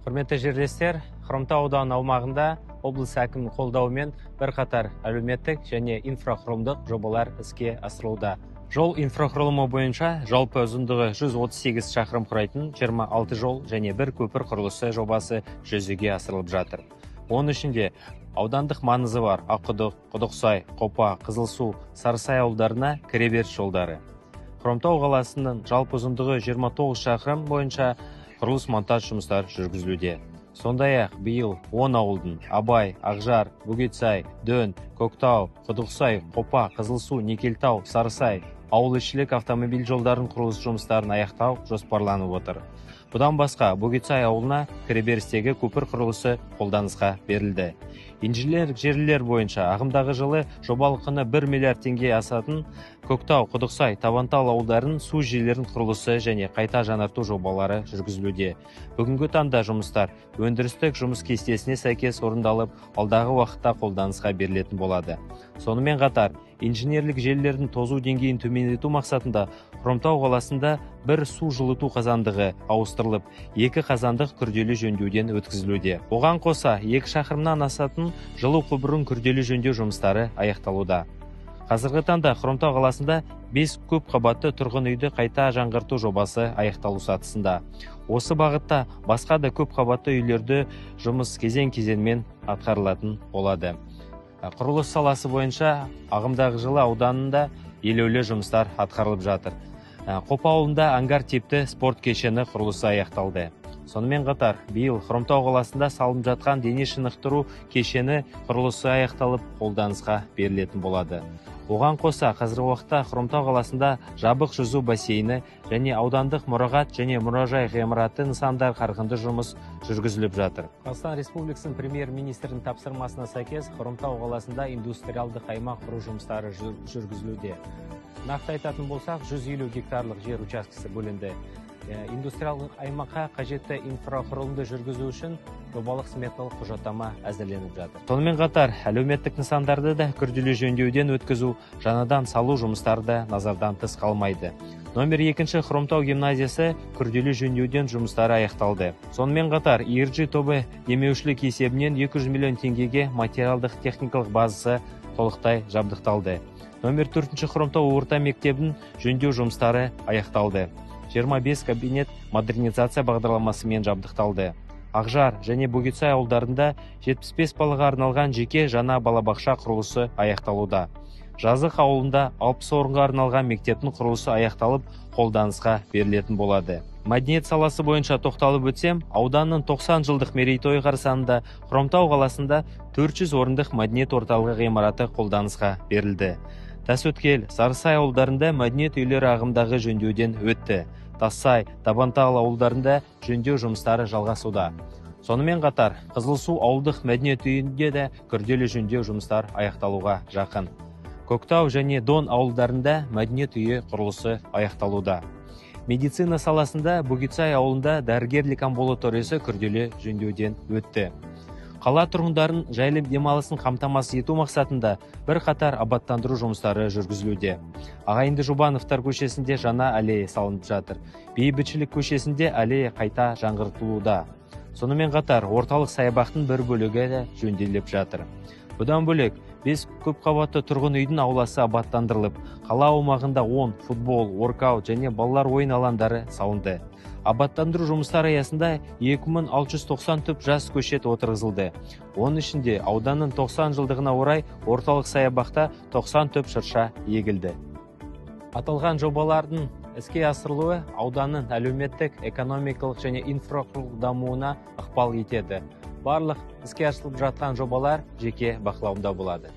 Құрметті жерлестер, Хромтау ауданы аумағында облыс әкімінің қолдауымен бірқатар әлеуметтік және инфрақұрылымдық жобалар іске асырылуда. Жол инфрақұрылымы бойынша жалпы ұзындығы 138 шақырым құрайтын 26 жол және бір көпір құрылысы жобасы жүзеге асырылып жатыр. Оның ішінде аудандық маңызы бар Аққұдық, Құдықсай, Қопа, Қызылсу, Сарысай ауылдарына кіреберіс жолдары. Хромтау қаласының жалпы ұзындығы 29 шақырым бойынша құрылыс монтаж жұмыстар жүргізілуде. Сондай-ақ биыл 10 ауылдың Абай, Ақжар, Бөгетсай, Дөң, Көктау, Құдықсай, Қопа, Қызылсу, Некелтау, Сарысай ауылішілік автомобиль жолдарын құрылыс жұмыстарын аяқтау жоспарланып отыр. Бұдан басқа Бөгетсай ауылына кіреберістегі көпір құрылысы қолданысқа берілді. Инженерлік желілер бойынша ағымдағы жылы жобалық құны 1 миллиард теңге асатын Көктау, Құдықсай, Табантал ауылдарының су желілерінің құрылысы және қайта жаңарту жобалары жүргізілуде. Бүгінгі таңда жұмыстар өндірістік жұмыс кестесіне сәйкес орындалып, алдағы уақытта қолданысқа берілетін болады. Сонымен қатар, инженерлік желілердің тозу деңгейін төмендету мақсатында Хромтау қаласында бір су жылыту қазандығы ауыстырылып, 2 қазандық күрделі жөндеуден өткізілуде. Оған қоса 2 шақырымнан асатын жылу құбырын күрделі жөндеу жұмыстары аяқталуда. Қазіргі таңда Хромтау қаласында 5 көп қабатты тұрғын үйді қайта жаңғырту жобасы аяқталу сатысында. Осы бағытта басқа да көп қабатты үйлерді жұмыс кезең-кезеңмен атқарылатын болады. Құрылыс саласы бойынша ағымдағы жылы ауданында елеулі жұмыстар атқарылып жатыр. Қопа ауылында ангар типті спорт кешені құрылысы аяқталды. Сонымен қатар, биыл Хромтау қаласында салынып жатқан дене шынықтыру кешені құрылысы аяқталып, қолданысқа берілетін болады. Оған қоса, қазіргі уақытта Хромтау қаласында жабық жүзу бассейні және аудандық мұрағат және мұражай ғимараты нысандар қарқынды жұмыс жүргізіліп жатыр. Қазақстан Республикасының премьер-министрінің тапсырмасына сәйкес Хромтау қаласында индустриалдық аймақ құру жұмыстары жүргізілуде. Нақты айтатын болсақ, 150 гектарлық жер учаскесі бөлінді. Индустриалдық аймаққа қажетті инфрақұрылымды жүргізу үшін жобалық сметалық құжаттама әзірленіп жатыр. Сонымен қатар, әлеуметтік нысандарды да күрделі жөндеуден өткізу, жаңадан салу жұмыстары да назардан тыс қалмайды. Номер 2 Хромтау гимназиясы күрделі жөндеуден жұмыстары аяқталды. Сонымен қатар, ERG тобы демеушілік есебінен 200 миллион теңгеге материалдық техникалық базасы толықтай жабдықталды. Номер 4 Хромтау орта мектебінің жөндеу жұмыстары аяқталды. 25 кабинет модернизация бағдарламасымен жабдықталды. Ақжар және Бөгетсай ауылдарында 75 балаға арналған жеке жаңа балабақша құрылысы аяқталуда. Жазық ауылында 60 орынға арналған мектептің құрылысы аяқталып, қолданысқа берілетін болады. Мәдениет саласы бойынша тоқталып өтсем, ауданның 90 жылдық мерейтойы қарсаңында Хромтау қаласында 400 орындық мәдениет орталығы ғимараты қолданысқа берілді. Тасөткел, Сарысай ауылдарында мәдениет үйлері ағымдағы жөндеуден өтті. Тассай, Табантал ауылдарында жөндеу жұмыстары жалғасуда. Сонымен қатар, Қызылсу ауылдық мәдениет үйінде де күрделі жөндеу жұмыстар аяқталуға жақын. Көктау және Дон ауылдарында мәдениет үйі құрылысы аяқталуда. Медицина саласында Бөгетсай ауылында дәрігерлік амбулаториясы күрделі жөндеуден өтті. Қала тұрғындарын жайлы демалысын қамтамасыз ету мақсатында бірқатар абаттандыру жұмыстары жүргізілуде. Ағайынды Жұбановтар көшесінде жаңа аллея салынып жатыр. Бейбітшілік көшесінде аллея қайта жаңғыртылуда. Сонымен қатар, орталық саябақтың бір бөлігі де жөнделіп жатыр. Бұдан бөлек, 5 көп қабатты тұрғын үйдің ауласы абаттандырылып, қала аумағында 10 футбол, воркаут және балалар ойын алаңдары салынды. Абаттандыру жұмыстары аясында 2690 түп жас көшет отырғызылды. Оның ішінде ауданның 90 жылдығына орай орталық саябақта 90 түп шырша егілді. Аталған жобалардың іске асырылуы ауданның әлеуметтік, экономикалық және инфрақұрылымдық дамуына ықпал етеді. Барлық іске асырылып жатқан жобалар жеке бақылауында болады.